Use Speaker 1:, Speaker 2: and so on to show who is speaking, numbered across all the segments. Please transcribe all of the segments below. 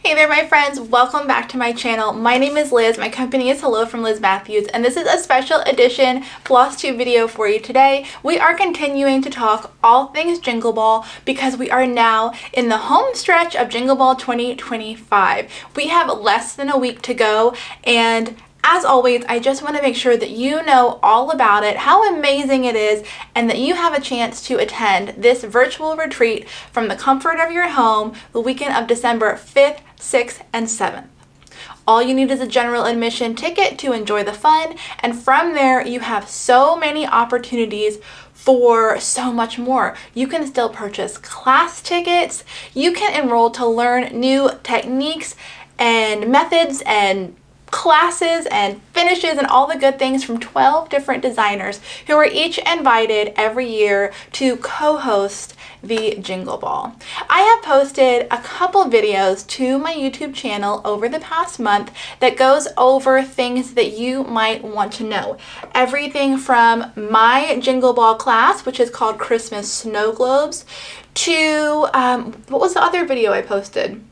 Speaker 1: Hey there my friends, welcome back to my channel. My name is Liz, my company is Hello From Liz Mathews, and this is a special edition Floss Tube video for you today. We are continuing to talk all things Jingle Ball because we are now in the home stretch of Jingle Ball 2025. We have less than a week to go, and as always, I just want to make sure that you know all about it, how amazing it is, and that you have a chance to attend this virtual retreat from the comfort of your home the weekend of December 5th, 6th, and 7th. All you need is a general admission ticket to enjoy the fun, and from there you have so many opportunities for so much more. You can still purchase class tickets, you can enroll to learn new techniques and methods and classes and finishes and all the good things from 12 different designers who are each invited every year to co-host the Jingle Ball. I have posted a couple videos to my YouTube channel over the past month that goes over things that you might want to know. Everything from my Jingle Ball class, which is called Christmas Snow Globes, to what was the other video I posted?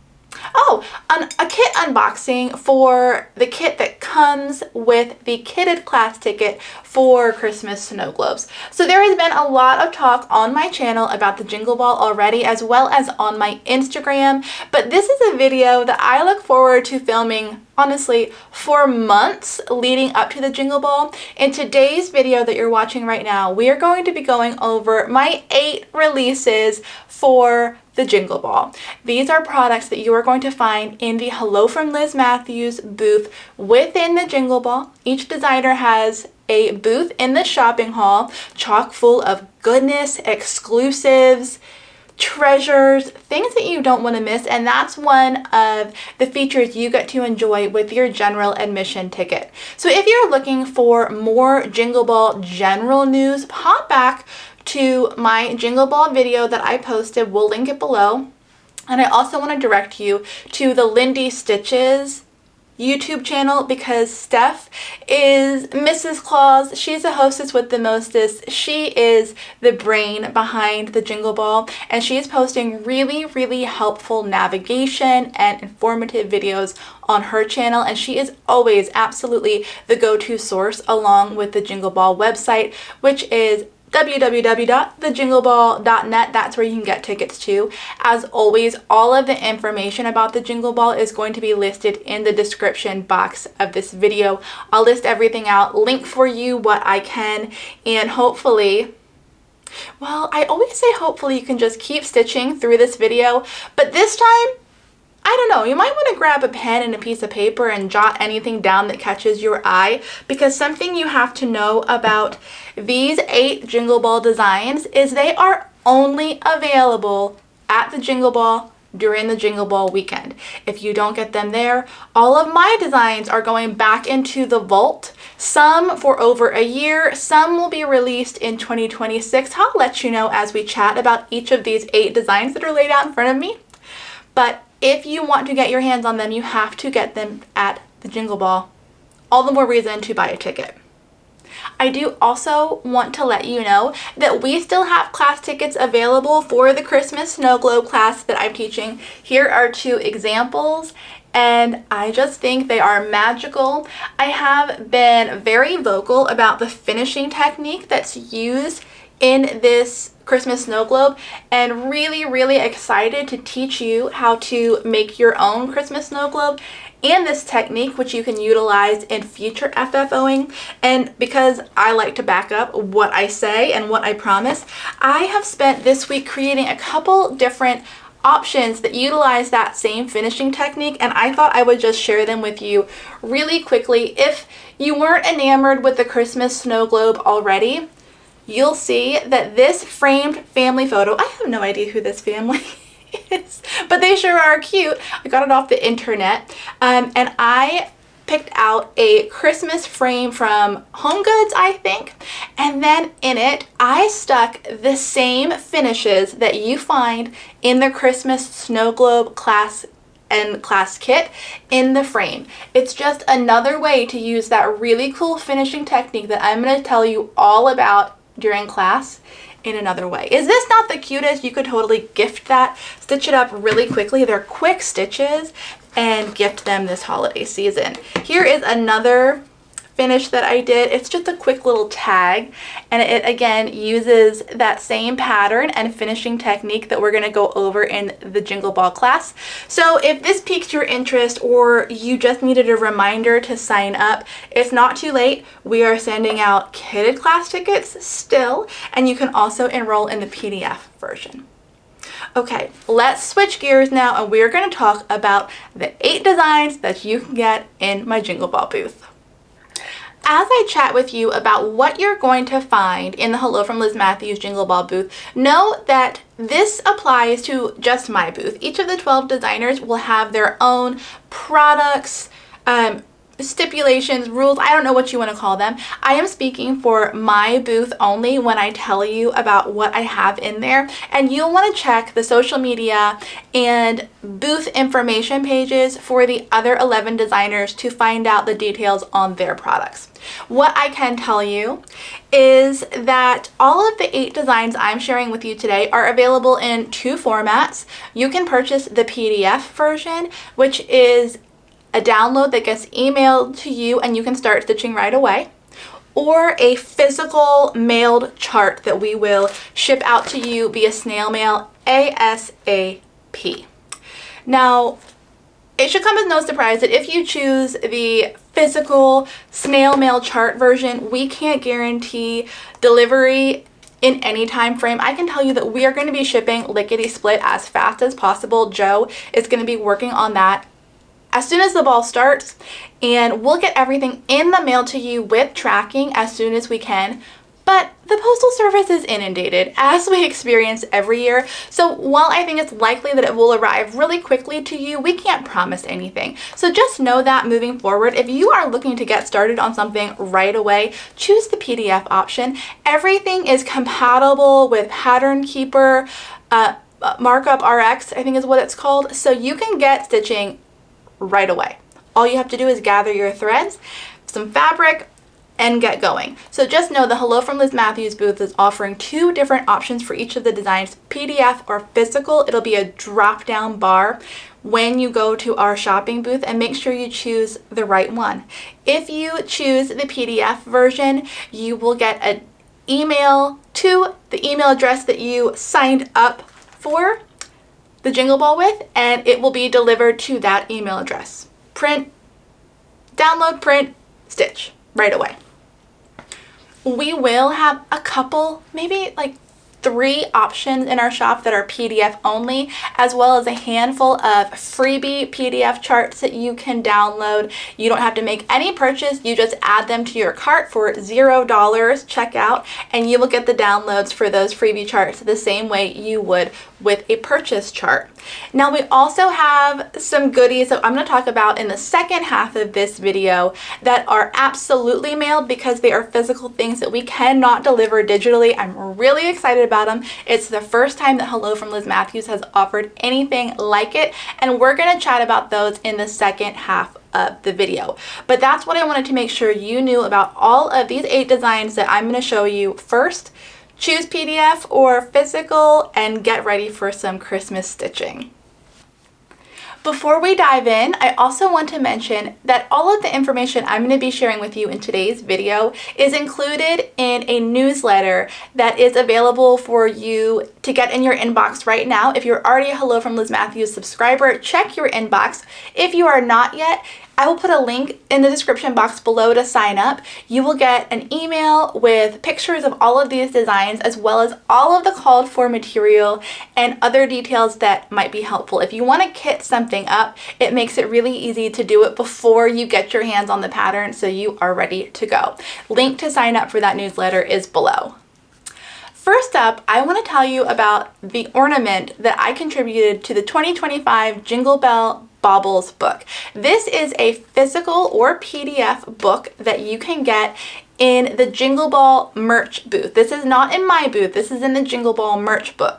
Speaker 1: Oh, a kit unboxing for the kit that comes with the kitted class ticket for Christmas Snow Globes. So there has been a lot of talk on my channel about the Jingle Ball already, as well as on my Instagram, but this is a video that I look forward to filming, honestly, for months leading up to the Jingle Ball. In today's video that you're watching right now, we are going to be going over my 8 releases for the Jingle Ball. These are products that you are going to find in the Hello From Liz Mathews booth within the Jingle Ball. Each designer has a booth in the shopping hall chock full of goodness, exclusives, treasures, things that you don't want to miss, and that's one of the features you get to enjoy with your general admission ticket. So if you're looking for more Jingle Ball general news, hop back to my Jingle Ball video that I posted. We'll link it below. And I also want to direct you to the Lindy Stitches YouTube channel because Steph is Mrs. Claus. She's the hostess with the mostest. She is the brain behind the Jingle Ball, and she is posting really helpful navigation and informative videos on her channel, and she is always absolutely the go-to source along with the Jingle Ball website, which is www.thejingleball.net. That's where you can get tickets to. As always, all of the information about the Jingle Ball is going to be listed in the description box of this video. I'll list everything out, link for you what I can, and hopefully, well, I always say hopefully you can just keep stitching through this video, but this time, I don't know, you might want to grab a pen and a piece of paper and jot anything down that catches your eye, because something you have to know about these 8 Jingle Ball designs is they are only available at the Jingle Ball during the Jingle Ball weekend. If you don't get them there, all of my designs are going back into the vault, some for over a year, some will be released in 2026. I'll let you know as we chat about each of these 8 designs that are laid out in front of me. But if you want to get your hands on them, you have to get them at the Jingle Ball. All the more reason to buy a ticket. I do also want to let you know that we still have class tickets available for the Christmas Snow Globe class that I'm teaching. Here are 2 examples, and I just think they are magical. I have been very vocal about the finishing technique that's used in this Christmas Snow Globe, and really excited to teach you how to make your own Christmas Snow Globe and this technique, which you can utilize in future FFOing. And because I like to back up what I say and what I promise, I have spent this week creating a couple different options that utilize that same finishing technique, and I thought I would just share them with you really quickly. If you weren't enamored with the Christmas Snow Globe already, you'll see that this framed family photo, I have no idea who this family is, but they sure are cute. I got it off the internet, and I picked out a Christmas frame from Home Goods, I think, and then in it, I stuck the same finishes that you find in the Christmas Snow Globe class and class kit in the frame. It's just another way to use that really cool finishing technique that I'm going to tell you all about during class in another way. Is this not the cutest? You could totally gift that, stitch it up really quickly. They're quick stitches, and gift them this holiday season. Here is another finish that I did. It's just a quick little tag, and it again uses that same pattern and finishing technique that we're going to go over in the Jingle Ball class. So if this piqued your interest or you just needed a reminder to sign up, it's not too late. We are sending out kitted class tickets still, and you can also enroll in the PDF version. Okay, let's switch gears now, and we're going to talk about the 8 designs that you can get in my Jingle Ball booth. As I chat with you about what you're going to find in the Hello from Liz Mathews Jingle Ball booth, know that this applies to just my booth. Each of the 12 designers will have their own products, stipulations, rules, I don't know what you want to call them. I am speaking for my booth only when I tell you about what I have in there, and you'll want to check the social media and booth information pages for the other 11 designers to find out the details on their products. What I can tell you is that all of the 8 designs I'm sharing with you today are available in 2 formats. You can purchase the PDF version, which is a download that gets emailed to you and you can start stitching right away, or a physical mailed chart that we will ship out to you via snail mail ASAP. Now, it should come as no surprise that if you choose the physical snail mail chart version, we can't guarantee delivery in any time frame. I can tell you that we are going to be shipping lickety split as fast as possible. Joe is going to be working on that as soon as the ball starts, and we'll get everything in the mail to you with tracking as soon as we can. But the Postal Service is inundated, as we experience every year. So while I think it's likely that it will arrive really quickly to you, we can't promise anything. So just know that moving forward, if you are looking to get started on something right away, choose the PDF option. Everything is compatible with Pattern Keeper, Markup RX, I think is what it's called. So you can get stitching right away. All you have to do is gather your threads, some fabric, and get going. So just know the Hello from Liz Mathews booth is offering 2 different options for each of the designs, PDF or physical. It'll be a drop down bar when you go to our shopping booth, and make sure you choose the right one. If you choose the PDF version, you will get an email to the email address that you signed up for the Jingle Ball with, and it will be delivered to that email address. Print, download, print, stitch right away. We will have a couple, maybe like 3 options in our shop that are PDF only, as well as a handful of freebie PDF charts that you can download. You don't have to make any purchase. You just add them to your cart for $0 checkout, and you will get the downloads for those freebie charts the same way you would with a purchase chart. Now, we also have some goodies that I'm going to talk about in the second half of this video that are absolutely mailed because they are physical things that we cannot deliver digitally. I'm really excited about them. It's the first time that Hello from Liz Mathews has offered anything like it, and we're going to chat about those in the second half of the video. But that's what I wanted to make sure you knew about all of these 8 designs that I'm going to show you first. Choose PDF or physical and get ready for some Christmas stitching. Before we dive in, I also want to mention that all of the information I'm going to be sharing with you in today's video is included in a newsletter that is available for you to get in your inbox right now. If you're already a Hello from Liz Mathews subscriber, check your inbox. If you are not yet, I will put a link in the description box below to sign up. You will get an email with pictures of all of these designs, as well as all of the called for material and other details that might be helpful. If you want to kit something up, it makes it really easy to do it before you get your hands on the pattern so you are ready to go. Link to sign up for that newsletter is below. First up, I want to tell you about the ornament that I contributed to the 2025 Jingle Ball Baubles book. This is a physical or PDF book that you can get in the Jingle Ball merch booth. This is not in my booth, this is in the Jingle Ball merch booth.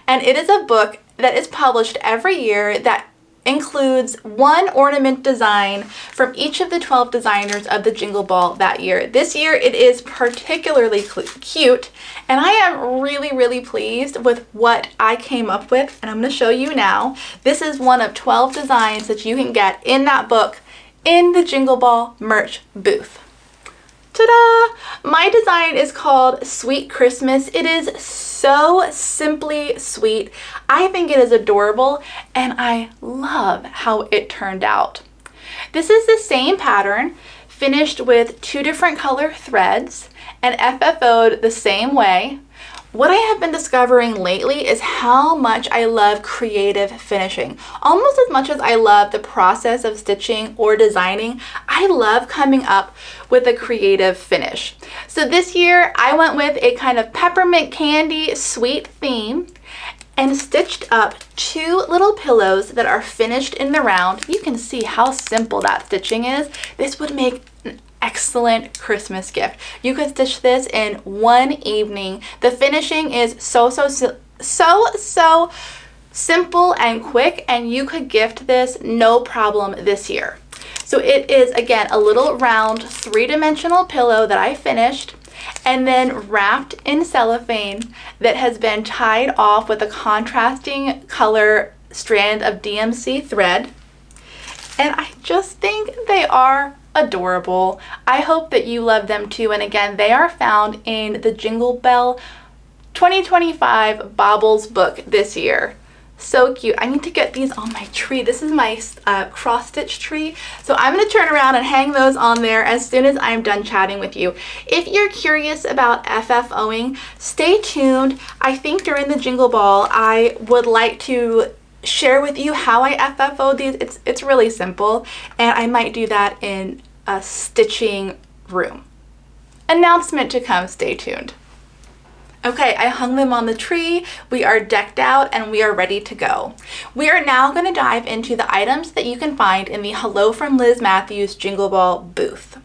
Speaker 1: And it is a book that is published every year that includes one ornament design from each of the 12 designers of the Jingle Ball that year. This year it is particularly cute, and I am really pleased with what I came up with, and I'm going to show you now. This is one of 12 designs that you can get in that book in the Jingle Ball merch booth. Ta-da! My design is called Sweet Christmas. It is so simply sweet. I think it is adorable, and I love how it turned out. This is the same pattern, finished with 2 different color threads and FFO'd the same way. What I have been discovering lately is how much I love creative finishing. Almost as much as I love the process of stitching or designing, I love coming up with a creative finish. So this year I went with a kind of peppermint candy sweet theme and stitched up 2 little pillows that are finished in the round. You can see how simple that stitching is. This would make an excellent Christmas gift. You could stitch this in one evening. The finishing is so simple and quick, and you could gift this no problem this year. So it is, again, a little round 3-dimensional pillow that I finished and then wrapped in cellophane that has been tied off with a contrasting color strand of DMC thread. And I just think they are adorable. I hope that you love them too. And again, they are found in the Jingle Bell 2025 Baubles book this year. So cute. I need to get these on my tree. This is my cross stitch tree. So I'm going to turn around and hang those on there as soon as I'm done chatting with you. If you're curious about FFOing, stay tuned. I think during the Jingle Ball, I would like to share with you how I FFO these. It's really simple, and I might do that in a stitching room. Announcement to come, stay tuned. Okay, I hung them on the tree, we are decked out, and we are ready to go. We are now going to dive into the items that you can find in the Hello From Liz Mathews Jingle Ball booth.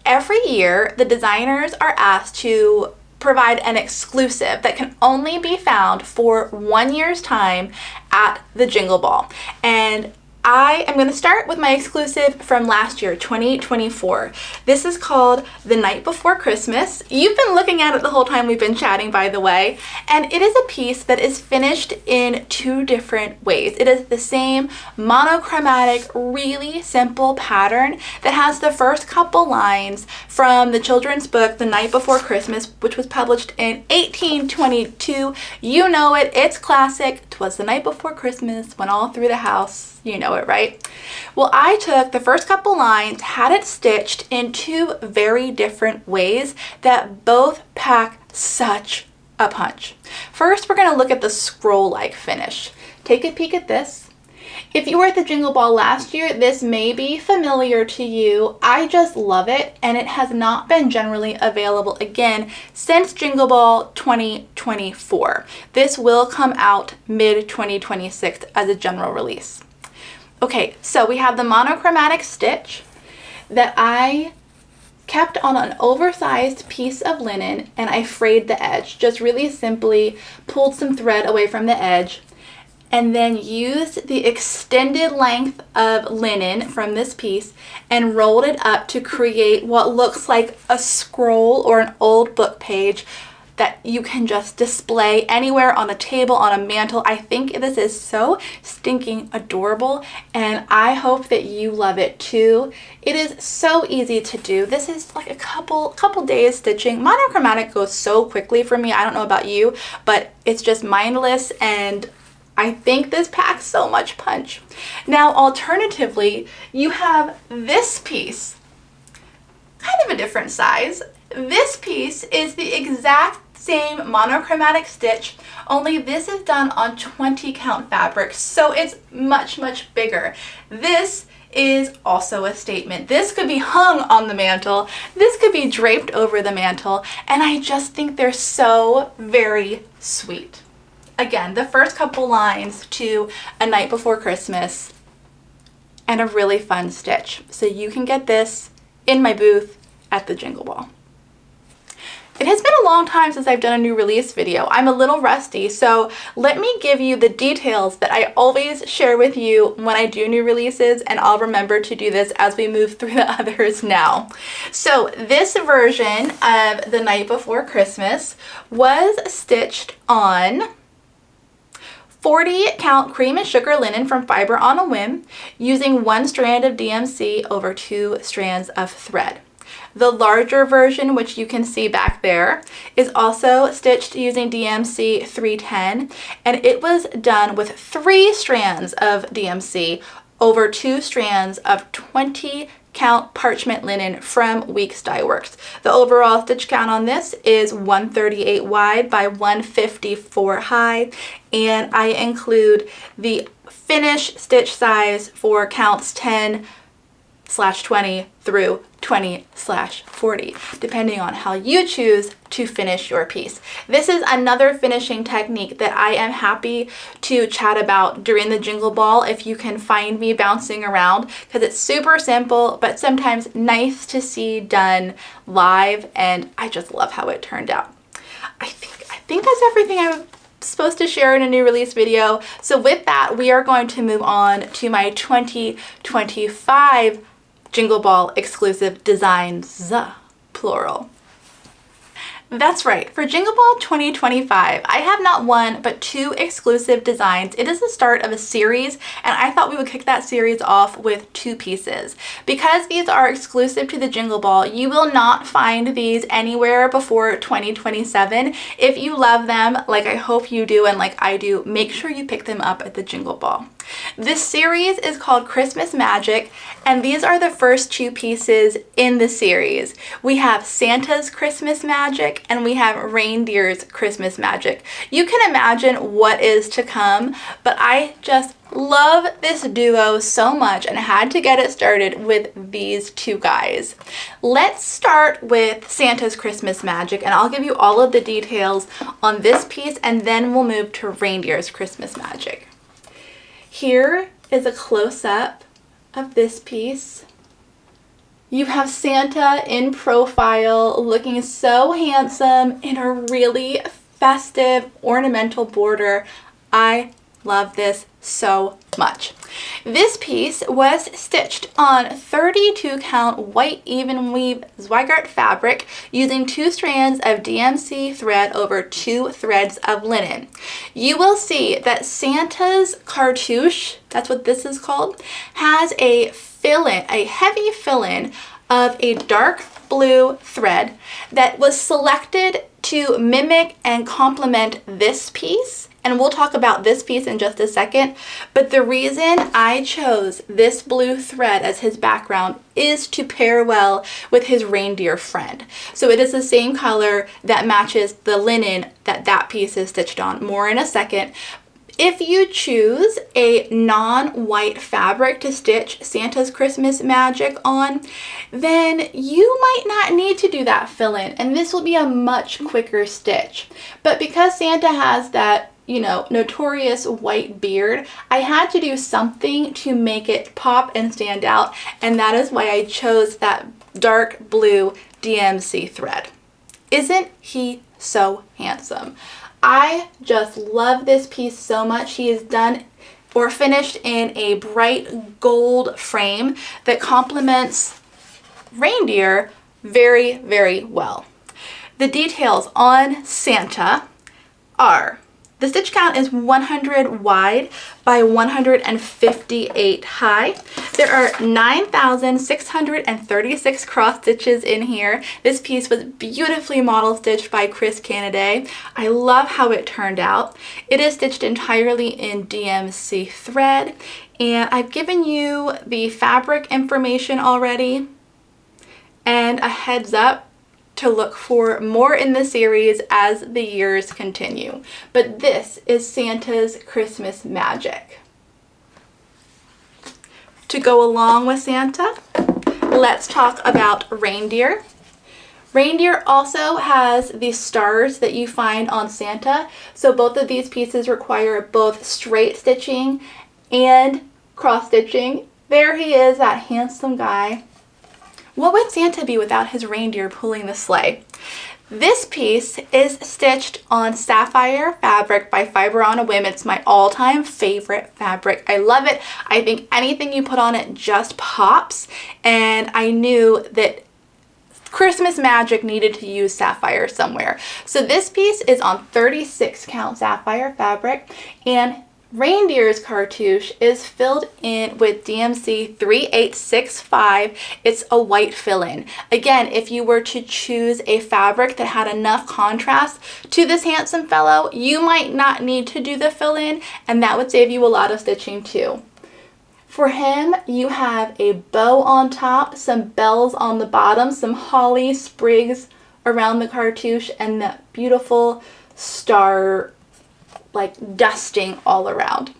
Speaker 1: Every year, the designers are asked to provide an exclusive that can only be found for 1 year's time at the Jingle Ball. And I am going to start with my exclusive from last year, 2024. This is called The Night Before Christmas. You've been looking at it the whole time we've been chatting, by the way, and it is a piece that is finished in 2 different ways. It is the same monochromatic, really simple pattern that has the first couple lines from the children's book, The Night Before Christmas, which was published in 1822. You know it, it's classic. 'Twas the night before Christmas, went all through the house. You know it, right? Well, I took the first couple lines, had it stitched in 2 very different ways that both pack such a punch. First, we're going to look at the scroll-like finish. Take a peek at this. If you were at the Jingle Ball last year, this may be familiar to you. I just love it, and it has not been generally available again since Jingle Ball 2024. This will come out mid-2026 as a general release. Okay, so we have the monochromatic stitch that I kept on an oversized piece of linen, and I frayed the edge. Just really simply pulled some thread away from the edge and then used the extended length of linen from this piece and rolled it up to create what looks like a scroll or an old book page that you can just display anywhere on a table, on a mantle. I think this is so stinking adorable, and I hope that you love it too. It is so easy to do. This is like a couple days stitching. Monochromatic goes so quickly for me. I don't know about you, but it's just mindless, and I think this packs so much punch. Now, alternatively, you have this piece, kind of a different size. This piece is the exact same monochromatic stitch, only this is done on 20 count fabric, so it's much bigger. This is also a statement. This could be hung on the mantle, this could be draped over the mantle, and I just think they're so very sweet. Again, the first couple lines to A Night Before Christmas and a really fun stitch. So you can get this in my booth at the Jingle Ball. It has been a long time since I've done a new release video. I'm a little rusty, so let me give you the details that I always share with you when I do new releases, and I'll remember to do this as we move through the others now. So this version of The Night Before Christmas was stitched on 40 count cream and sugar linen from Fiber on a Whim, using 1 strand of DMC over 2 strands of thread. The larger version, which you can see back there, is also stitched using DMC 310, and it was done with 3 strands of DMC over 2 strands of 20 count parchment linen from Weeks Dye Works. The overall stitch count on this is 138 wide by 154 high, and I include the finished stitch size for counts 10/20 through 20/40, depending on how you choose to finish your piece. This is another finishing technique that I am happy to chat about during the Jingle Ball if you can find me bouncing around, because it's super simple but sometimes nice to see done live, and I just love how it turned out. I think that's everything I was supposed to share in a new release video. So with that, we are going to move on to my 2025 Jingle Ball exclusive designs, plural. That's right, for Jingle Ball 2025, I have not 1 but 2 exclusive designs. It is the start of a series, and I thought we would kick that series off with 2 pieces. Because these are exclusive to the Jingle Ball, you will not find these anywhere before 2027. If you love them, like I hope you do and like I do, make sure you pick them up at the Jingle Ball. This series is called Christmas Magic, and these are the first 2 pieces in the series. We have Santa's Christmas Magic and we have Reindeer's Christmas Magic. You can imagine what is to come, but I just love this duo so much and had to get it started with these 2 guys. Let's start with Santa's Christmas Magic, and I'll give you all of the details on this piece, and then we'll move to Reindeer's Christmas Magic. Here is a close-up of this piece. You have Santa in profile, looking so handsome in a really festive ornamental border. I love this so much. This piece was stitched on 32 count white even weave Zweigart fabric using 2 strands of DMC thread over 2 threads of linen. You will see that Santa's cartouche, that's what this is called, has a fill-in, a heavy fill-in of a dark blue thread that was selected to mimic and complement this piece. And we'll talk about this piece in just a second, but the reason I chose this blue thread as his background is to pair well with his reindeer friend. So it is the same color that matches the linen that piece is stitched on. More in a second. If you choose a non-white fabric to stitch Santa's Christmas Magic on, then you might not need to do that fill-in, and this will be a much quicker stitch. But because Santa has that, you know, notorious white beard, I had to do something to make it pop and stand out, and that is why I chose that dark blue DMC thread. Isn't he so handsome? I just love this piece so much. He is done or finished in a bright gold frame that complements Reindeer very, very well. The details on Santa are: the stitch count is 100 wide by 158 high. There are 9,636 cross stitches in here. This piece was beautifully model stitched by Chris Canaday. I love how it turned out. It is stitched entirely in DMC thread, and I've given you the fabric information already and a heads up to look for more in the series as the years continue. But this is Santa's Christmas Magic. To go along with Santa, let's talk about Reindeer. Reindeer also has the stars that you find on Santa, so both of these pieces require both straight stitching and cross stitching. There he is, that handsome guy. What would Santa be without his reindeer pulling the sleigh? This piece is stitched on sapphire fabric by Fiber on a Whim. It's my all-time favorite fabric. I love it. I think anything you put on it just pops, and I knew that Christmas magic needed to use sapphire somewhere. So this piece is on 36 count sapphire fabric, and Reindeer's cartouche is filled in with DMC 3865. It's a white fill-in. Again, if you were to choose a fabric that had enough contrast to this handsome fellow, you might not need to do the fill-in, and that would save you a lot of stitching too. For him, you have a bow on top, some bells on the bottom, some holly sprigs around the cartouche, and that beautiful star like dusting all around.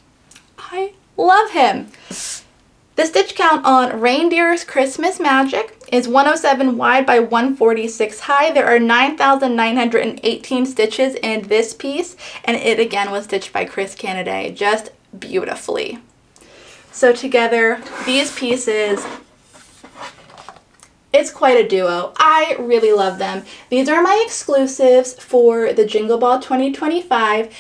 Speaker 1: I love him. The stitch count on Reindeer's Christmas Magic is 107 wide by 146 high. There are 9,918 stitches in this piece, and it again was stitched by Chris Canaday just beautifully. So together, these pieces, it's quite a duo. I really love them. These are my exclusives for the Jingle Ball 2025.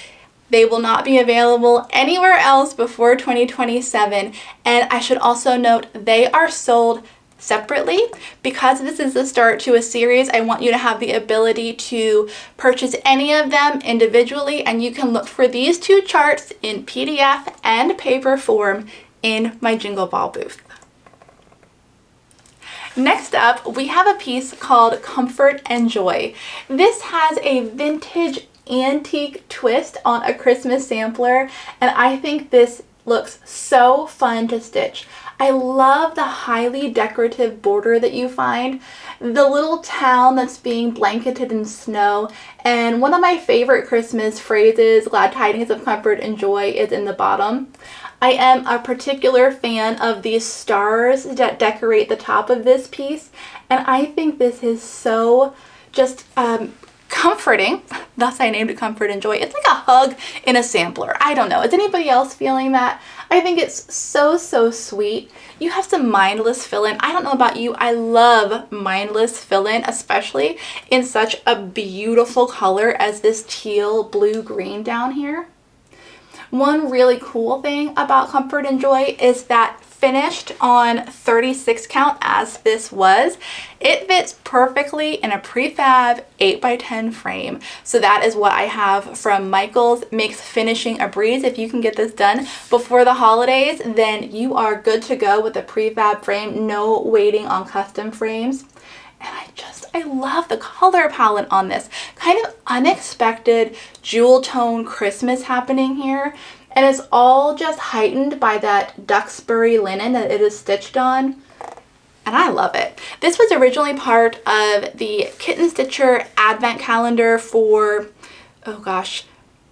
Speaker 1: They will not be available anywhere else before 2027. And I should also note they are sold separately. Because this is the start to a series, I want you to have the ability to purchase any of them individually, and you can look for these two charts in PDF and paper form in my Jingle Ball booth. Next up, we have a piece called Comfort and Joy. This has a vintage antique twist on a Christmas sampler, and I think this looks so fun to stitch. I love the highly decorative border that you find, the little town that's being blanketed in snow, and one of my favorite Christmas phrases, glad tidings of comfort and joy, is in the bottom. I am a particular fan of these stars that decorate the top of this piece, and I think this is so just comforting. Thus I named it Comfort and Joy. It's like a hug in a sampler. I don't know. Is anybody else feeling that? I think it's so sweet. You have some mindless fill-in. I don't know about you. I love mindless fill-in, especially in such a beautiful color as this teal blue green down here. One really cool thing about Comfort and Joy is that finished on 36 count as this was, it fits perfectly in a prefab 8x10 frame. So that is what I have from Michaels. Makes finishing a breeze. If you can get this done before the holidays, then you are good to go with a prefab frame. No waiting on custom frames. And I love the color palette on this. Kind of unexpected jewel tone Christmas happening here. And it's all just heightened by that Duxbury linen that it is stitched on. And I love it. This was originally part of the Kitten Stitcher Advent Calendar for, oh gosh,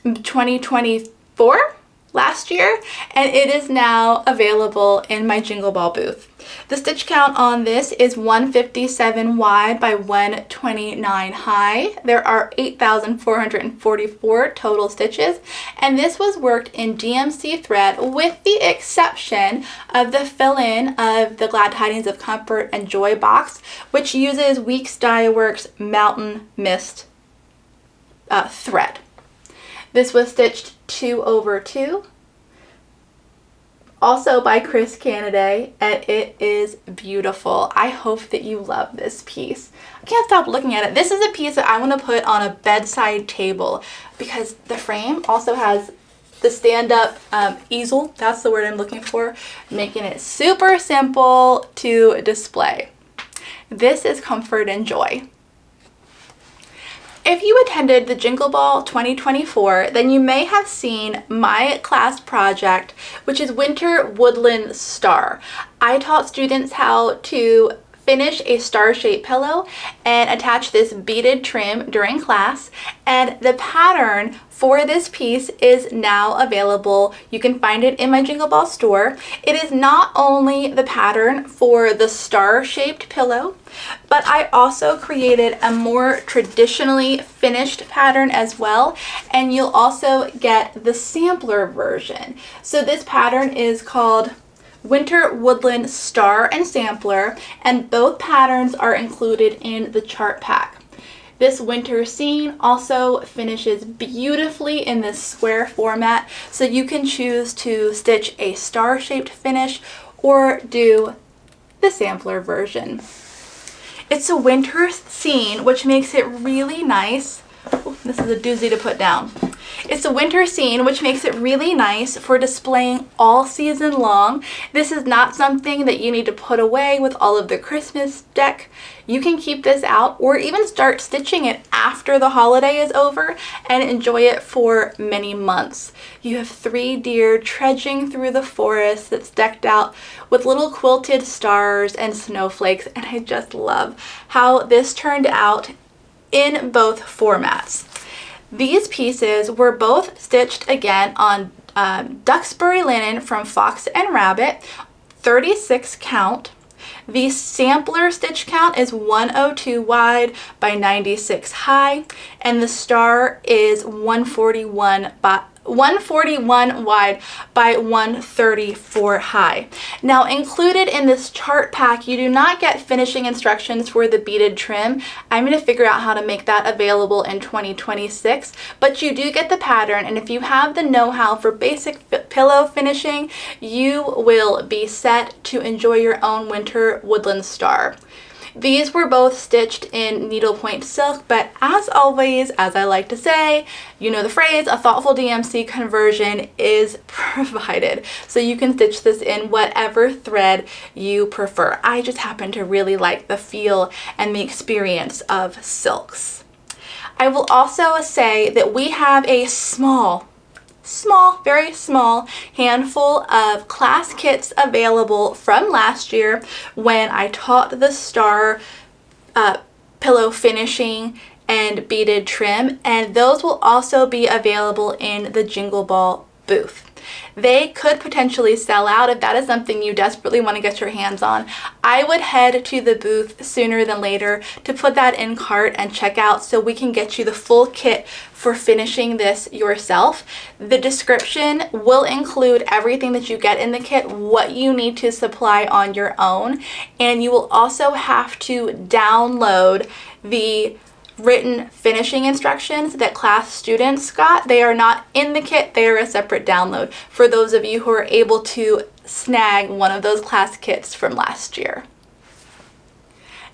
Speaker 1: 2024? Last year, and it is now available in my Jingle Ball booth. The stitch count on this is 157 wide by 129 high. There are 8,444 total stitches, and this was worked in DMC thread with the exception of the fill-in of the Glad Tidings of Comfort and Joy box, which uses Weeks Dye Works Mountain Mist thread. This was stitched 2/2, also by Chris Canaday, and it is beautiful. I hope that you love this piece. I can't stop looking at it. This is a piece that I want to put on a bedside table because the frame also has the stand-up easel. That's the word I'm looking for, making it super simple to display. This is Comfort and Joy. If you attended the Jingle Ball 2024, then you may have seen my class project, which is Winter Woodland Star. I taught students how to finish a star-shaped pillow and attach this beaded trim during class, and the pattern for this piece is now available. You can find it in my Jingle Ball store. It is not only the pattern for the star-shaped pillow, but I also created a more traditionally finished pattern as well, and you'll also get the sampler version. So this pattern is called Winter Woodland Star and Sampler, and both patterns are included in the chart pack. This winter scene also finishes beautifully in this square format, so you can choose to stitch a star-shaped finish or do the sampler version. It's a winter scene, which makes it really nice. Ooh, this is a doozy to put down. It's a winter scene, which makes it really nice for displaying all season long. This is not something that you need to put away with all of the Christmas deck. You can keep this out or even start stitching it after the holiday is over and enjoy it for many months. You have 3 deer trudging through the forest that's decked out with little quilted stars and snowflakes, and I just love how this turned out in both formats. These pieces were both stitched again on Duxbury linen from Fox and Rabbit, 36 count. The sampler stitch count is 102 wide by 96 high, and the star is 141 wide by 134 high. Now, included in this chart pack, you do not get finishing instructions for the beaded trim. I'm going to figure out how to make that available in 2026, but you do get the pattern, and if you have the know-how for basic pillow finishing, you will be set to enjoy your own winter woodland star. These were both stitched in needlepoint silk, but as always, as I like to say, you know the phrase, a thoughtful DMC conversion is provided. So you can stitch this in whatever thread you prefer. I just happen to really like the feel and the experience of silks. I will also say that we have a very small handful of class kits available from last year when I taught the star pillow finishing and beaded trim, and those will also be available in the Jingle Ball booth. They could potentially sell out if that is something you desperately want to get your hands on. I would head to the booth sooner than later to put that in cart and check out so we can get you the full kit for finishing this yourself. The description will include everything that you get in the kit, what you need to supply on your own, and you will also have to download the written finishing instructions that class students got. They are not in the kit, they are a separate download for those of you who are able to snag one of those class kits from last year.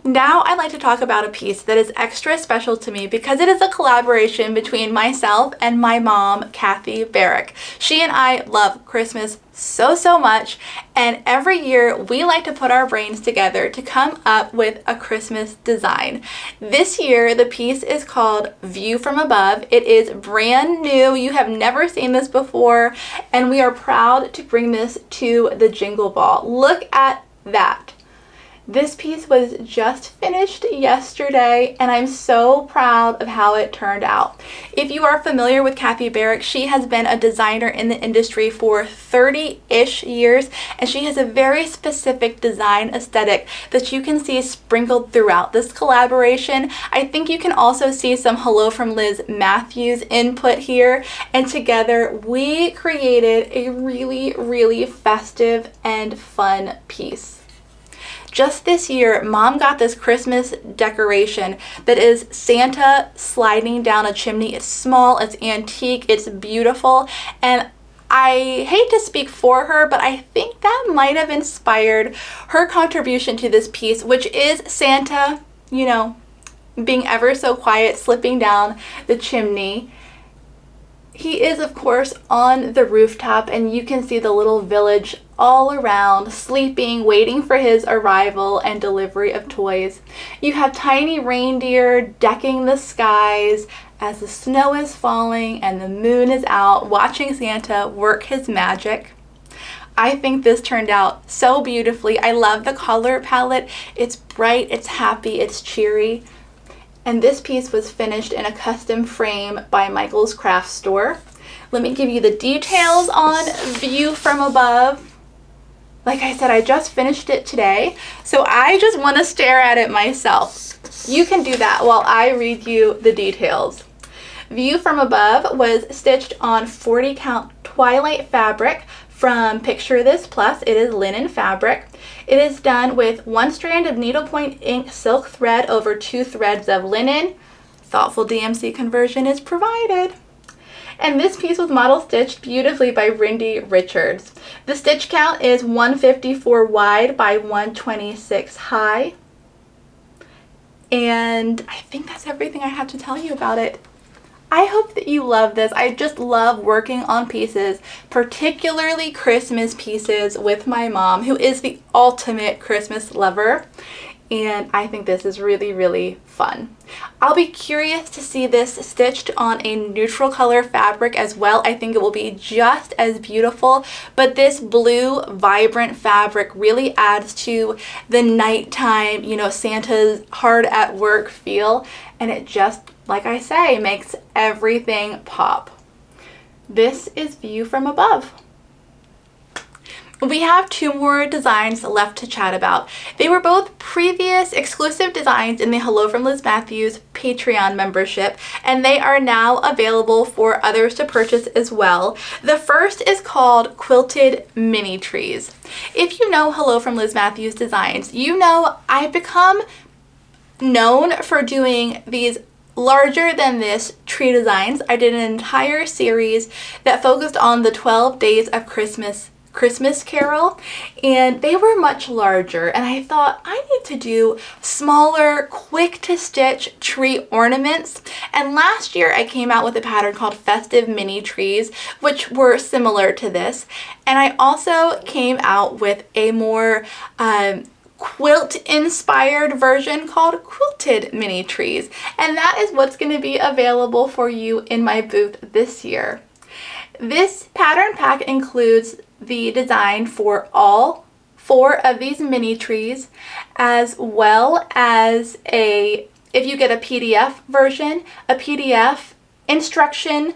Speaker 1: Now I'd like to talk about a piece that is extra special to me because it is a collaboration between myself and my mom, Kathy Barrick. She and I love Christmas so much, and every year we like to put our brains together to come up with a Christmas design. This year the piece is called View from Above. It is brand new. You have never seen this before, and we are proud to bring this to the Jingle Ball. Look at that. This piece was just finished yesterday, and I'm so proud of how it turned out. If you are familiar with Kathy Barrick, she has been a designer in the industry for 30-ish years, and she has a very specific design aesthetic that you can see sprinkled throughout this collaboration. I think you can also see some Hello From Liz Mathews input here, and together we created a really festive and fun piece. Just this year, Mom got this Christmas decoration that is Santa sliding down a chimney. It's small, it's antique, it's beautiful, and I hate to speak for her, but I think that might have inspired her contribution to this piece, which is Santa, you know, being ever so quiet, slipping down the chimney. He is, of course, on the rooftop, and you can see the little village all around, sleeping, waiting for his arrival and delivery of toys. You have tiny reindeer decking the skies as the snow is falling and the moon is out, watching Santa work his magic. I think this turned out so beautifully. I love the color palette. It's bright, it's happy, it's cheery. And this piece was finished in a custom frame by Michael's Craft Store. Let me give you the details on View from Above. Like I said, I just finished it today, so I just want to stare at it myself. You can do that while I read you the details. View from Above was stitched on 40 count twilight fabric from Picture This Plus. It is linen fabric. It is done with 1 strand of needlepoint ink silk thread over 2 threads of linen, thoughtful DMC conversion is provided. And this piece was model stitched beautifully by Reindeer Richards. The stitch count is 154 wide by 126 high. And I think that's everything I have to tell you about it. I hope that you love this. I just love working on pieces, particularly Christmas pieces with my mom, who is the ultimate Christmas lover. And I think this is really, really fun. I'll be curious to see this stitched on a neutral color fabric as well. I think it will be just as beautiful, but this blue vibrant fabric really adds to the nighttime, you know, Santa's hard at work feel, and it just, like I say, makes everything pop. This is view from above. We have two more designs left to chat about. They were both previous exclusive designs in the Hello From Liz Mathews Patreon membership, and they are now available for others to purchase as well. The first is called Quilted Mini Trees. If you know Hello From Liz Mathews designs, you know I've become known for doing these larger than this tree designs. I did an entire series that focused on the 12 days of Christmas Carol, and they were much larger, and I thought I need to do smaller, quick to stitch tree ornaments. And last year I came out with a pattern called Festive Mini Trees, which were similar to this, and I also came out with a more quilt inspired version called Quilted Mini Trees, and that is what's going to be available for you in my booth this year. This pattern pack includes the design for all 4 of these mini trees, as well as if you get a PDF version, a PDF instruction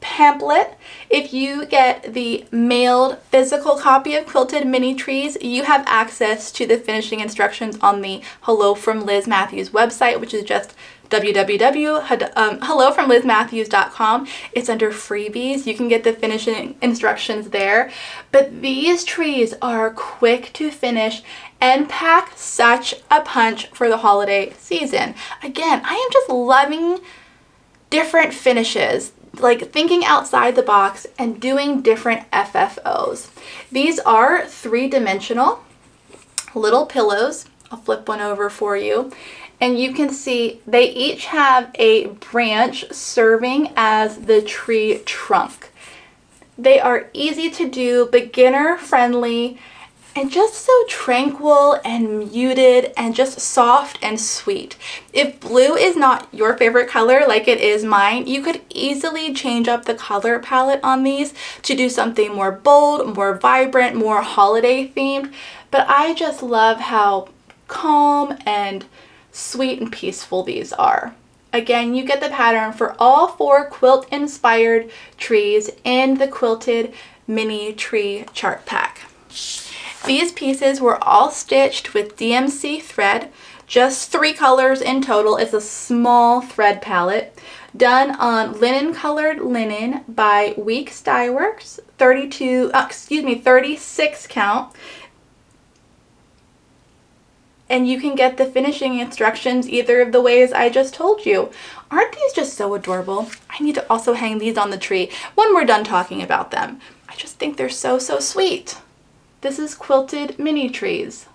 Speaker 1: pamphlet. If you get the mailed physical copy of Quilted Mini Trees, you have access to the finishing instructions on the Hello From Liz Mathews website, which is just www.hellofromlizmathews.com. It's under freebies. You can get the finishing instructions there. But these trees are quick to finish and pack such a punch for the holiday season. Again, I am just loving different finishes, like thinking outside the box and doing different FFOs. These are 3-dimensional little pillows. I'll flip one over for you. And you can see they each have a branch serving as the tree trunk. They are easy to do, beginner friendly, and just so tranquil and muted and just soft and sweet. If blue is not your favorite color like it is mine, you could easily change up the color palette on these to do something more bold, more vibrant, more holiday themed. But I just love how calm and sweet and peaceful these are. Again, you get the pattern for all 4 quilt inspired trees in the Quilted Mini Tree Chart Pack. These pieces were all stitched with DMC thread, just 3 colors in total. It's a small thread palette, done on linen colored linen by Weeks Dye Works, 36 count. And you can get the finishing instructions either of the ways I just told you. Aren't these just so adorable? I need to also hang these on the tree when we're done talking about them. I just think they're so, so sweet. This is Quilted Mini Trees.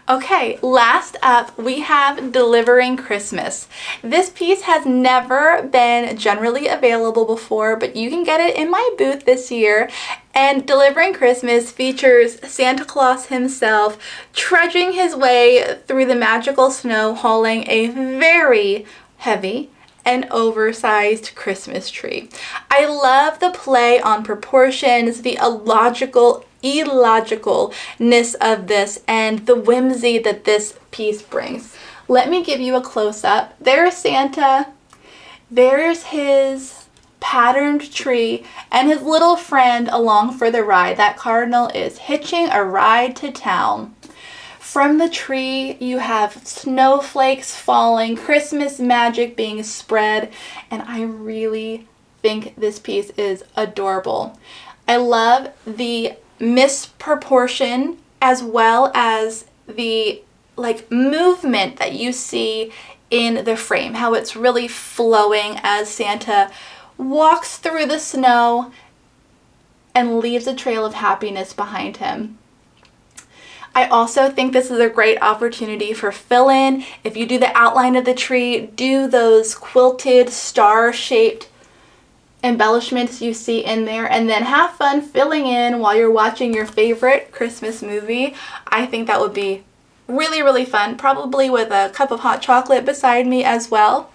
Speaker 1: Okay, last up we have Delivering Christmas. This piece has never been generally available before, but you can get it in my booth this year. And Delivering Christmas features Santa Claus himself trudging his way through the magical snow, hauling a very heavy and oversized Christmas tree. I love the play on proportions, the illogicalness of this, and the whimsy that this piece brings. Let me give you a close-up. There's Santa, there's his patterned tree, and his little friend along for the ride. That cardinal is hitching a ride to town. From the tree, you have snowflakes falling, Christmas magic being spread, and I really think this piece is adorable. I love the misproportion as well as the movement that you see in the frame, how it's really flowing as Santa walks through the snow and leaves a trail of happiness behind him. I also think this is a great opportunity for fill-in. If you do the outline of the tree, do those quilted star-shaped embellishments you see in there, and then have fun filling in while you're watching your favorite Christmas movie. I think that would be really, really fun, probably with a cup of hot chocolate beside me as well.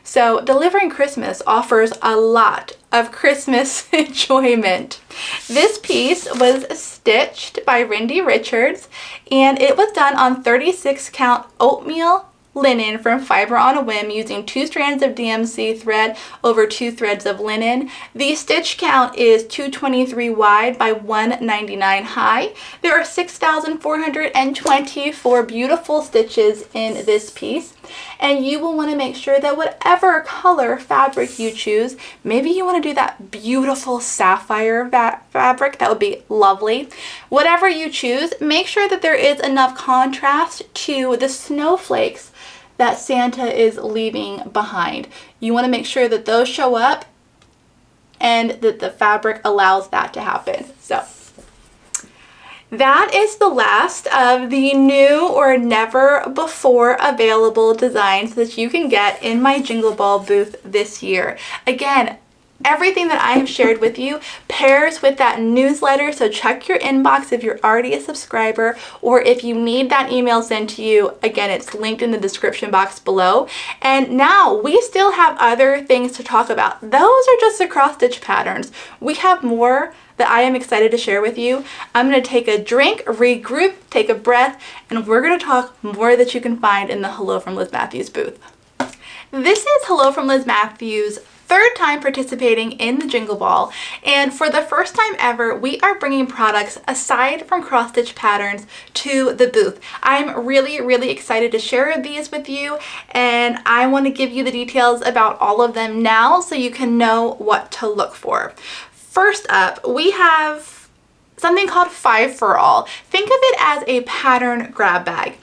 Speaker 1: So Delivering Christmas offers a lot of Christmas enjoyment. This piece was stitched by Reindeer, and it was done on 36 count oatmeal linen from Fiber on a Whim using 2 strands of DMC thread over 2 threads of linen. The stitch count is 223 wide by 199 high. There are 6,424 beautiful stitches in this piece, and you will want to make sure that whatever color fabric you choose, maybe you want to do that beautiful sapphire fabric, that would be lovely. Whatever you choose, make sure that there is enough contrast to the snowflakes that Santa is leaving behind. You want to make sure that those show up and that the fabric allows that to happen. So that is the last of the new or never before available designs that you can get in my Jingle Ball booth this year. Again, everything that I have shared with you pairs with that newsletter, so check your inbox if you're already a subscriber, or if you need that email sent to you, again, it's linked in the description box below. And now we still have other things to talk about. Those are just the cross-stitch patterns. We have more that I am excited to share with you. I'm going to take a drink, regroup, take a breath, and we're going to talk more that you can find in the Hello From Liz Mathews booth. This is Hello From Liz Mathews' third time participating in the Jingle Ball, and for the first time ever, we are bringing products aside from cross-stitch patterns to the booth. I'm really, really excited to share these with you, and I want to give you the details about all of them now so you can know what to look for. First up, we have something called 5 for All. Think of it as a pattern grab bag.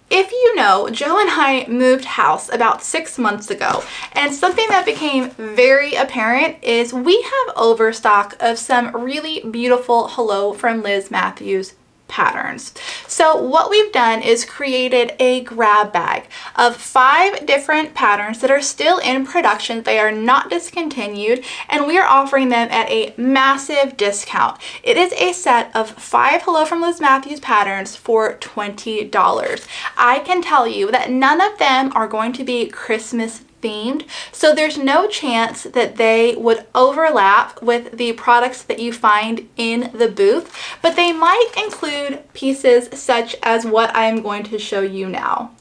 Speaker 1: If you know, Joe and I moved house about 6 months ago, and something that became very apparent is we have overstock of some really beautiful Hello From Liz Mathews patterns. So what we've done is created a grab bag of 5 different patterns that are still in production. They are not discontinued, and we are offering them at a massive discount. It is a set of 5 Hello From Liz Mathews patterns for $20. I can tell you that none of them are going to be Christmas themed, so there's no chance that they would overlap with the products that you find in the booth, but they might include pieces such as what I'm going to show you now.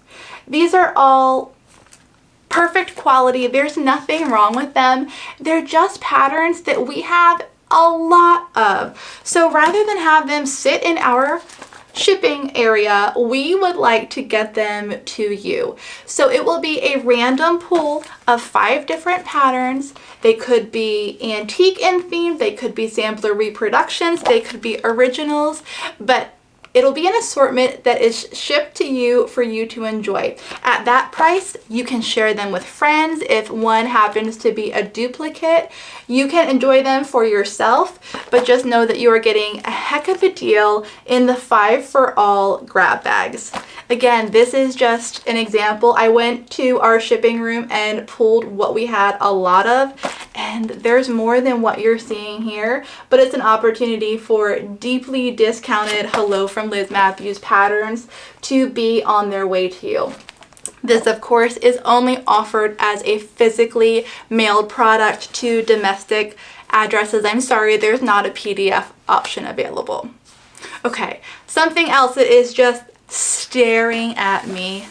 Speaker 1: These are all perfect quality. There's nothing wrong with them. They're just patterns that we have a lot of. So rather than have them sit in our shipping area, we would like to get them to you. So it will be a random pool of 5 different patterns. They could be antique in theme, they could be sampler reproductions, they could be originals, but it'll be an assortment that is shipped to you for you to enjoy. At that price, you can share them with friends. If one happens to be a duplicate, you can enjoy them for yourself, but just know that you are getting a heck of a deal in the 5 for All grab bags. Again, this is just an example. I went to our shipping room and pulled what we had a lot of, and there's more than what you're seeing here, but it's an opportunity for deeply discounted Hello From Liz Mathews patterns to be on their way to you. This, of course, is only offered as a physically mailed product to domestic addresses. I'm sorry, there's not a PDF option available. Okay, something else that is just staring at me.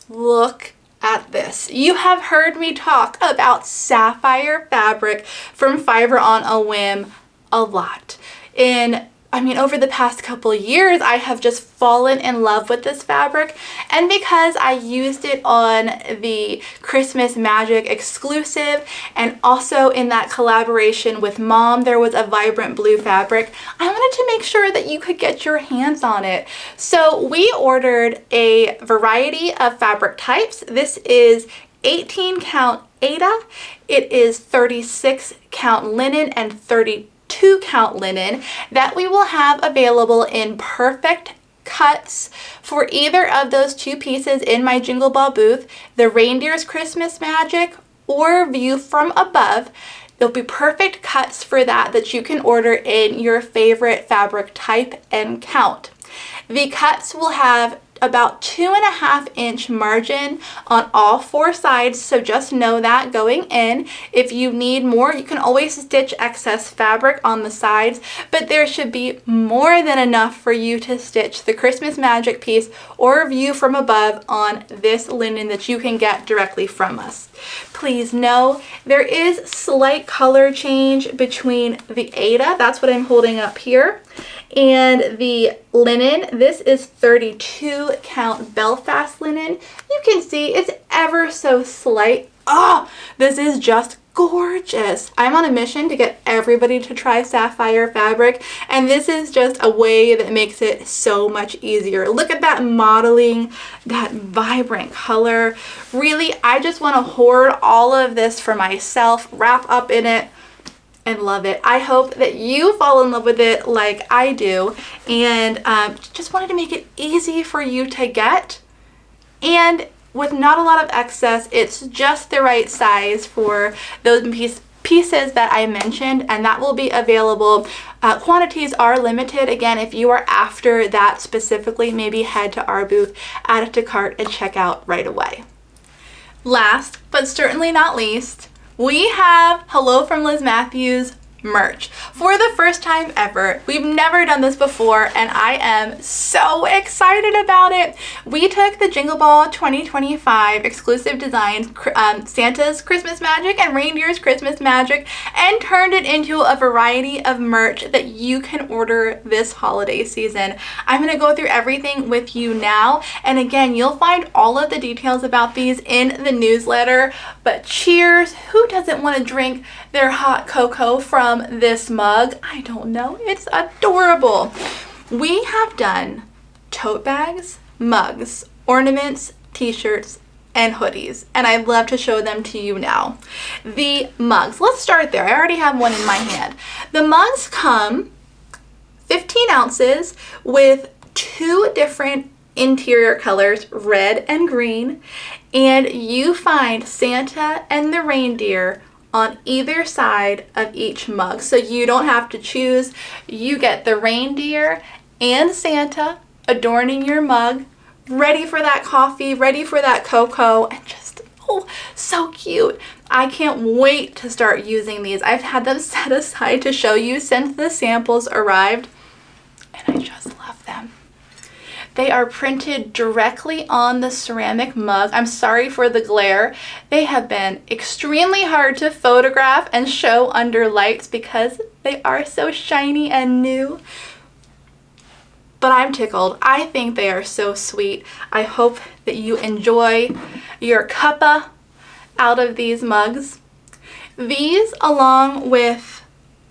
Speaker 1: Look at this. You have heard me talk about sapphire fabric from Fiber on a Whim a lot. In I mean, over the past couple years, I have just fallen in love with this fabric. And because I used it on the Christmas Magic exclusive and also in that collaboration with Mom, there was a vibrant blue fabric, I wanted to make sure that you could get your hands on it. So we ordered a variety of fabric types. This is 18 count Aida, it is 36 count linen and 32 count linen that we will have available in perfect cuts for either of those two pieces in my Jingle Ball booth, the Reindeer's Christmas Magic or View from Above. There'll be perfect cuts for that you can order in your favorite fabric type and count. The cuts will have about 2.5 inch margin on all 4 sides, so just know that going in. If you need more, you can always stitch excess fabric on the sides, but there should be more than enough for you to stitch the Christmas Magic piece or View from Above on this linen that you can get directly from us. Please know there is slight color change between the Aida, that's what I'm holding up here, and the linen. This is 32 count Belfast linen. You can see it's ever so slight. Oh, this is just gorgeous. I'm on a mission to get everybody to try sapphire fabric, and this is just a way that makes it so much easier. Look at that modeling, that vibrant color. Really, I just want to hoard all of this for myself, wrap up in it, and love it. I hope that you fall in love with it like I do, and just wanted to make it easy for you to get, and with not a lot of excess. It's just the right size for those pieces that I mentioned, and that will be available. Quantities are limited. Again, if you are after that specifically, maybe head to our booth, add it to cart, and check out right away. Last, but certainly not least, we have Hello From Liz Mathews merch. For the first time ever, we've never done this before, and I am so excited about it. We took the Jingle Ball 2025 exclusive designs, Santa's Christmas Magic and Reindeer's Christmas Magic, and turned it into a variety of merch that you can order this holiday season. I'm going to go through everything with you now, and again, you'll find all of the details about these in the newsletter. But cheers! Who doesn't want to drink their hot cocoa from this mug? I don't know, it's adorable. We have done tote bags, mugs, ornaments, t-shirts, and hoodies, and I'd love to show them to you now. The mugs, let's start there. I already have one in my hand. The mugs come 15 ounces with 2 different interior colors, red and green, and you find Santa and the reindeer on either side of each mug. So you don't have to choose. You get the reindeer and Santa adorning your mug, ready for that coffee, ready for that cocoa, and just, oh, so cute. I can't wait to start using these. I've had them set aside to show you since the samples arrived, and I just love them. They are printed directly on the ceramic mug. I'm sorry for the glare. They have been extremely hard to photograph and show under lights because they are so shiny and new. But I'm tickled. I think they are so sweet. I hope that you enjoy your cuppa out of these mugs. These, along with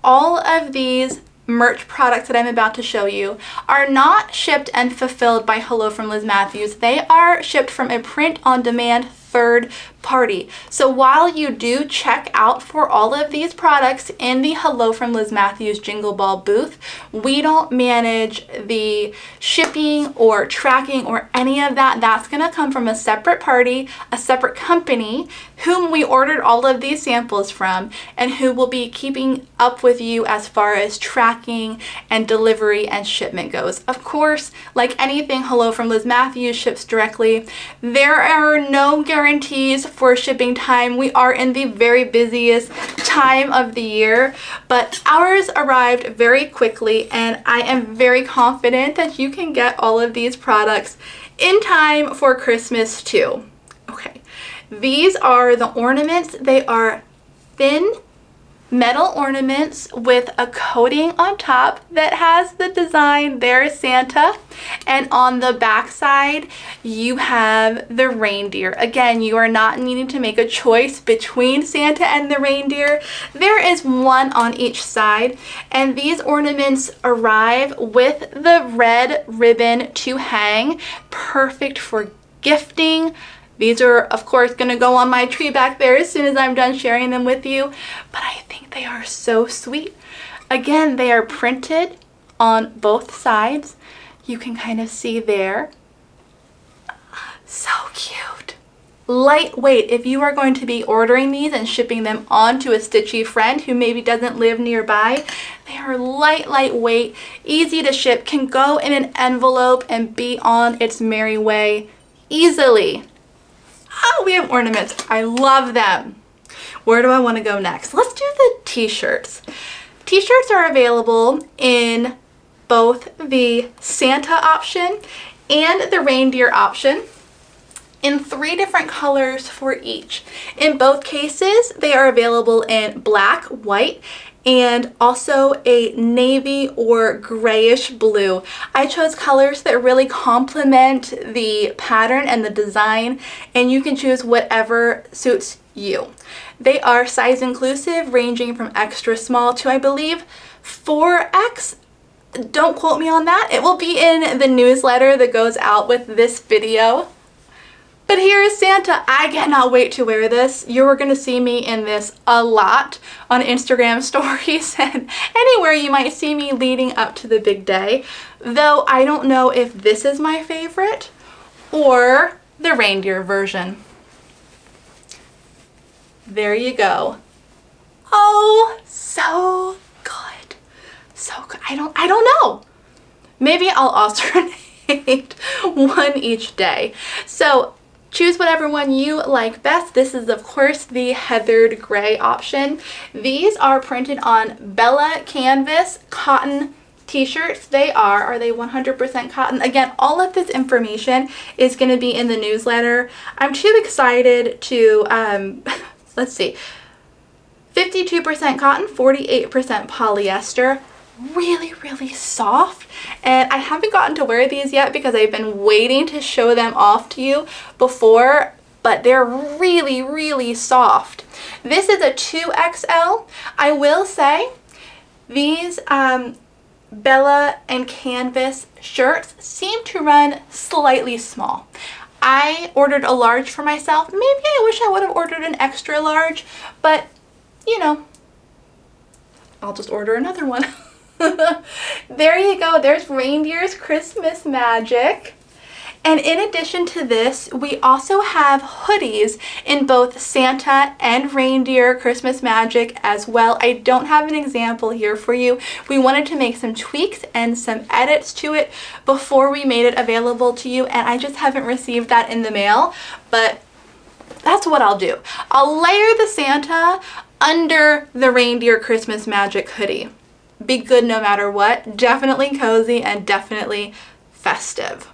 Speaker 1: all of these merch products that I'm about to show you, are not shipped and fulfilled by Hello From Liz Mathews. They are shipped from a print-on-demand third party. So while you do check out for all of these products in the Hello From Liz Mathews Jingle Ball booth, we don't manage the shipping or tracking or any of that. That's going to come from a separate party, a separate company, whom we ordered all of these samples from, and who will be keeping up with you as far as tracking and delivery and shipment goes. Of course, like anything Hello From Liz Mathews ships directly, there are no guarantees for shipping time. We are in the very busiest time of the year, but ours arrived very quickly, and I am very confident that you can get all of these products in time for Christmas too. Okay, these are the ornaments. They are thin metal ornaments with a coating on top that has the design, there's Santa, and on the back side you have the reindeer. Again, you are not needing to make a choice between Santa and the reindeer. There is one on each side, and these ornaments arrive with the red ribbon to hang, perfect for gifting. These are, of course, going to go on my tree back there as soon as I'm done sharing them with you, but I think they are so sweet. Again, they are printed on both sides. You can kind of see there. So cute. Lightweight. If you are going to be ordering these and shipping them on to a stitchy friend who maybe doesn't live nearby, they are lightweight, easy to ship, can go in an envelope and be on its merry way easily. Oh, we have ornaments. I love them. Where do I want to go next? Let's do the t-shirts. T-shirts are available in both the Santa option and the reindeer option in 3 different colors for each. In both cases, they are available in black, white, and also a navy or grayish blue. I chose colors that really complement the pattern and the design, and you can choose whatever suits you. They are size inclusive, ranging from extra small to, I believe, 4X. Don't quote me on that. It will be in the newsletter that goes out with this video. But here is Santa. I cannot wait to wear this. You're going to see me in this a lot on Instagram stories and anywhere you might see me leading up to the big day. Though I don't know if this is my favorite or the reindeer version. There you go. Oh, so good. So good. I don't know. Maybe I'll alternate one each day. So choose whatever one you like best. This is, of course, the heathered gray option. These are printed on Bella canvas cotton t-shirts. Are they 100% cotton? Again, all of this information is going to be in the newsletter. I'm too excited to, let's see, 52% cotton, 48% polyester. Really soft, and I haven't gotten to wear these yet because I've been waiting to show them off to you before, but they're really soft. This is a 2XL. I will say these Bella and canvas shirts seem to run slightly small. I ordered a large for myself. Maybe I wish I would have ordered an extra large, but you know, I'll just order another one. There you go. There's Reindeer's Christmas Magic. And in addition to this, we also have hoodies in both Santa and Reindeer Christmas Magic as well. I don't have an example here for you. We wanted to make some tweaks and some edits to it before we made it available to you, and I just haven't received that in the mail, but that's what I'll do. I'll layer the Santa under the Reindeer Christmas Magic hoodie. Be good no matter what. Definitely cozy and definitely festive.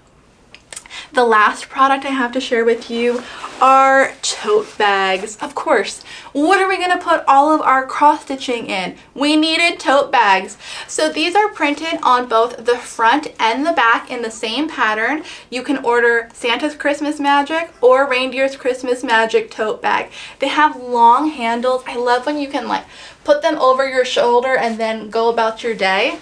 Speaker 1: The last product I have to share with you are tote bags. Of course, what are we going to put all of our cross stitching in? We needed tote bags. So these are printed on both the front and the back in the same pattern. You can order Santa's Christmas Magic or Reindeer's Christmas Magic tote bag. They have long handles. I love when you can like put them over your shoulder and then go about your day.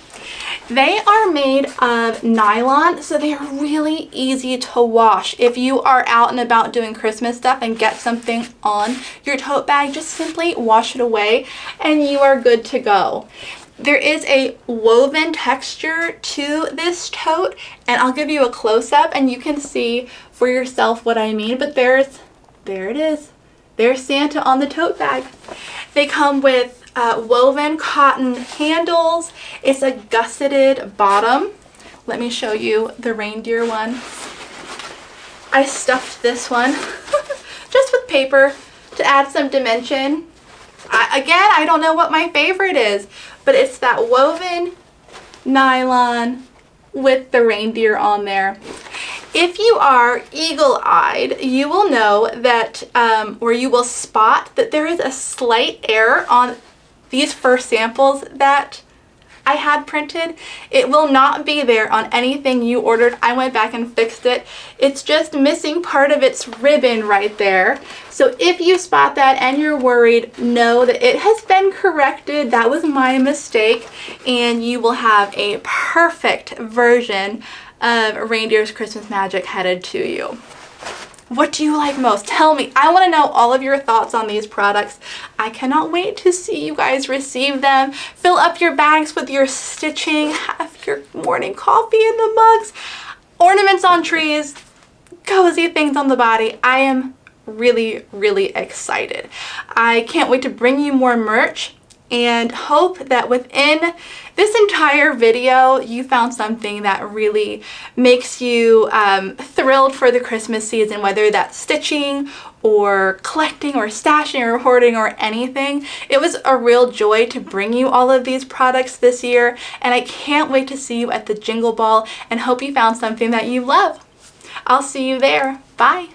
Speaker 1: They are made of nylon, so they are really easy to wash. If you are out and about doing Christmas stuff and get something on your tote bag, just simply wash it away and you are good to go. There is a woven texture to this tote, and I'll give you a close-up and you can see for yourself what I mean, but there it is. There's Santa on the tote bag. They come with woven cotton handles. It's a gusseted bottom. Let me show you the reindeer one. I stuffed this one just with paper to add some dimension. Again, I don't know what my favorite is, but it's that woven nylon with the reindeer on there. If you are eagle-eyed, you will know that, or you will spot that there is a slight error on these first samples that I had printed. It will not be there on anything you ordered. I went back and fixed it. It's just missing part of its ribbon right there. So if you spot that and you're worried, know that it has been corrected. That was my mistake, and you will have a perfect version of Reindeer's Christmas Magic headed to you. What do you like most? Tell me. I want to know all of your thoughts on these products. I cannot wait to see you guys receive them. Fill up your bags with your stitching. Have your morning coffee in the mugs. Ornaments on trees. Cozy things on the body. I am really, really excited. I can't wait to bring you more merch, and hope that within this entire video you found something that really makes you thrilled for the Christmas season, whether that's stitching or collecting or stashing or hoarding or anything. It was a real joy to bring you all of these products this year, and I can't wait to see you at the Jingle Ball and hope you found something that you love. I'll see you there. Bye.